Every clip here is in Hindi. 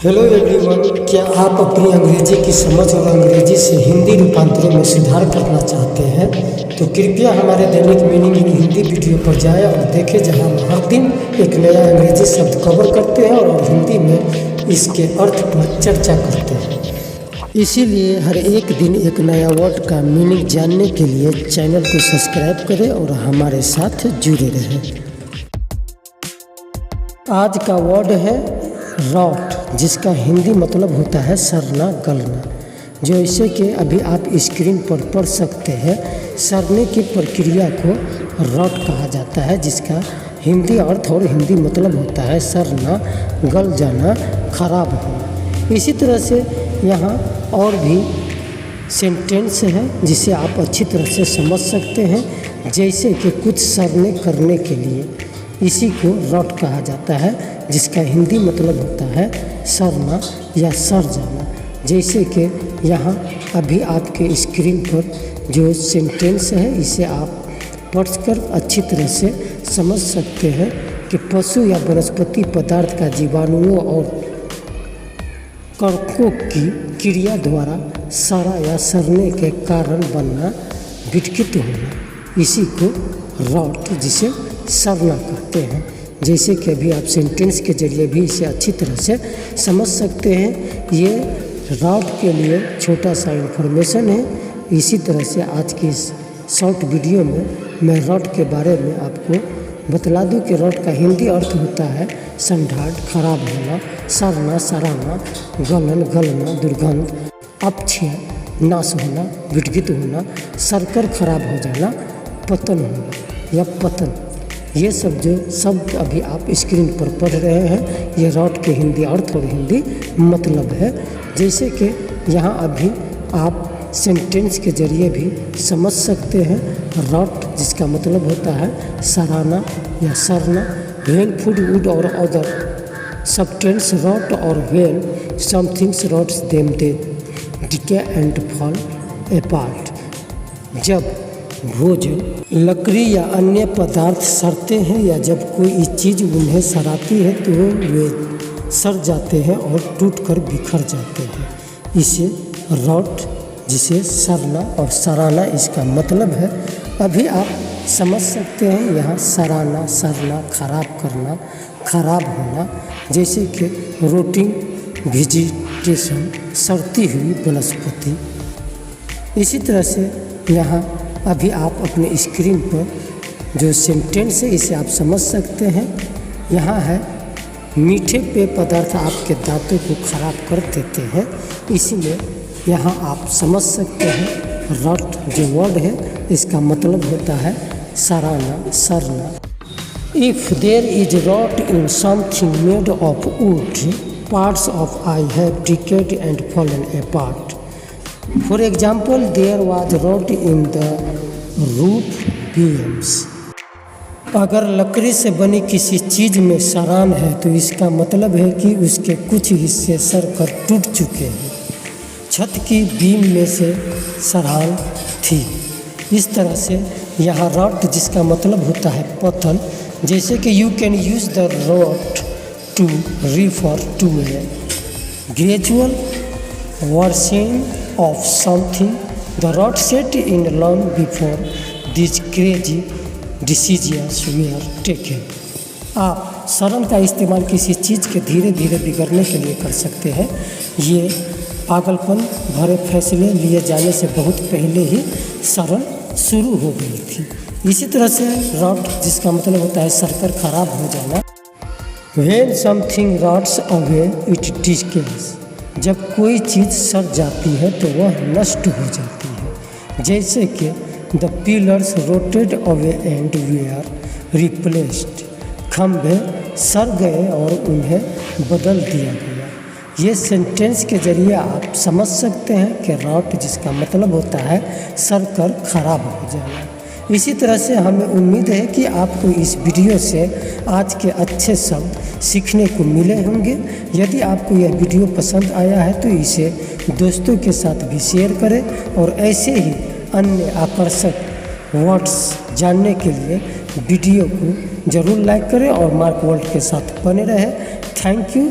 हेलो एवरीवन, क्या आप अपनी अंग्रेजी की समझ और अंग्रेजी से हिंदी रूपांतरों में सुधार करना चाहते हैं? तो कृपया हमारे दैनिक मीनिंग इन हिंदी वीडियो पर जाएं और देखें, जहां हम हर दिन एक नया अंग्रेजी शब्द कवर करते हैं और हिंदी में इसके अर्थ पर चर्चा करते हैं। इसीलिए हर एक दिन एक नया वर्ड का मीनिंग जानने के लिए चैनल को सब्सक्राइब करें और हमारे साथ जुड़े रहें। आज का वर्ड है रॉट, जिसका हिंदी मतलब होता है सड़ना गलना। जैसे कि अभी आप स्क्रीन पर पढ़ सकते हैं, सड़ने की प्रक्रिया को रॉट कहा जाता है, जिसका हिंदी अर्थ और हिंदी मतलब होता है सड़ना, गल जाना, खराब होना। इसी तरह से यहाँ और भी सेंटेंस है जिसे आप अच्छी तरह से समझ सकते हैं, जैसे कि कुछ सड़ने करने के लिए, इसी को रॉट कहा जाता है, जिसका हिंदी मतलब होता है सड़ना या सड़ जाना। जैसे कि यहाँ अभी आपके स्क्रीन पर जो सेंटेंस है, इसे आप पढ़कर अच्छी तरह से समझ सकते हैं कि पशु या वनस्पति पदार्थ का जीवाणुओं और कणकों की क्रिया द्वारा सड़ा या सड़ने के कारण बनना, विकृत होना, इसी को रॉट जिसे सड़ना कहते हैं। जैसे कि अभी आप सेंटेंस के जरिए भी इसे अच्छी तरह से समझ सकते हैं। ये रॉट के लिए छोटा सा इन्फॉर्मेशन है। इसी तरह से आज की इस शॉर्ट वीडियो में मैं रॉट के बारे में आपको बतला दूं कि रॉट का हिंदी अर्थ होता है संडाट, खराब होना, सड़ना, सड़ाना, गलन, गलना, दुर्गंध, अपक्षय, नाश होना, विकृत होना, सड़कर खराब हो जाना, पतन होना या पतन। ये सब जो शब्द अभी आप स्क्रीन पर पढ़ रहे हैं, ये रॉट के हिंदी अर्थ और हिंदी मतलब है। जैसे कि यहाँ अभी आप सेंटेंस के जरिए भी समझ सकते हैं, रॉट जिसका मतलब होता है सड़ाना या सड़ना। When food wood or other substance rot or when somethings rots them they decay and fall apart. जब भोजन, लकड़ी या अन्य पदार्थ सड़ते हैं या जब कोई चीज़ उन्हें सड़ाती है तो वे सड़ जाते हैं और टूटकर बिखर जाते हैं। इसे रॉट जिसे सड़ना और सड़ाना इसका मतलब है। अभी आप समझ सकते हैं यहाँ सड़ाना, सड़ना, खराब करना, खराब होना। जैसे कि रोटिंग वेजिटेशन, सड़ती हुई वनस्पति। इसी तरह से यहाँ अभी आप अपने स्क्रीन पर जो सेंटेंस है इसे आप समझ सकते हैं। यहाँ है मीठे पेय पदार्थ आपके दांतों को खराब कर देते हैं। इसीलिए यहाँ आप समझ सकते हैं रॉट जो वर्ड है इसका मतलब होता है सड़ाना, सड़ना। If there is rot in something made of wood, parts of I have decayed and fallen apart. For example, there was rot in the roof beams. अगर लकड़ी से बनी किसी चीज़ में सड़ान है तो इसका मतलब है कि उसके कुछ हिस्से सड़कर टूट चुके हैं। छत की बीम में से सड़ान थी। इस तरह से यहाँ रॉट जिसका मतलब होता है पतन। जैसे कि you can use the rot to refer to a gradual worsening of something. The rot set in long before these crazy decisions were taken. आप सड़न का इस्तेमाल किसी चीज़ के धीरे धीरे बिगड़ने के लिए कर सकते हैं। ये पागलपन भरे फैसले लिए जाने से बहुत पहले ही सड़न शुरू हो गई थी। इसी तरह से रॉट जिसका मतलब होता है सड़कर खराब हो जाना। When something rots away it decays. जब कोई चीज़ सड़ जाती है तो वह नष्ट हो जाती है। जैसे कि the pillars rotted away and were replaced. खंभे सड़ गए और उन्हें बदल दिया गया। ये सेंटेंस के जरिए आप समझ सकते हैं कि रॉट जिसका मतलब होता है सड़कर खराब हो जाना। इसी तरह से हमें उम्मीद है कि आपको इस वीडियो से आज के अच्छे शब्द सीखने को मिले होंगे। यदि आपको यह वीडियो पसंद आया है तो इसे दोस्तों के साथ भी शेयर करें और ऐसे ही अन्य आकर्षक वर्ड्स जानने के लिए वीडियो को ज़रूर लाइक करें और मार्क वर्ल्ड के साथ बने रहें। थैंक यू,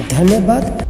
धन्यवाद।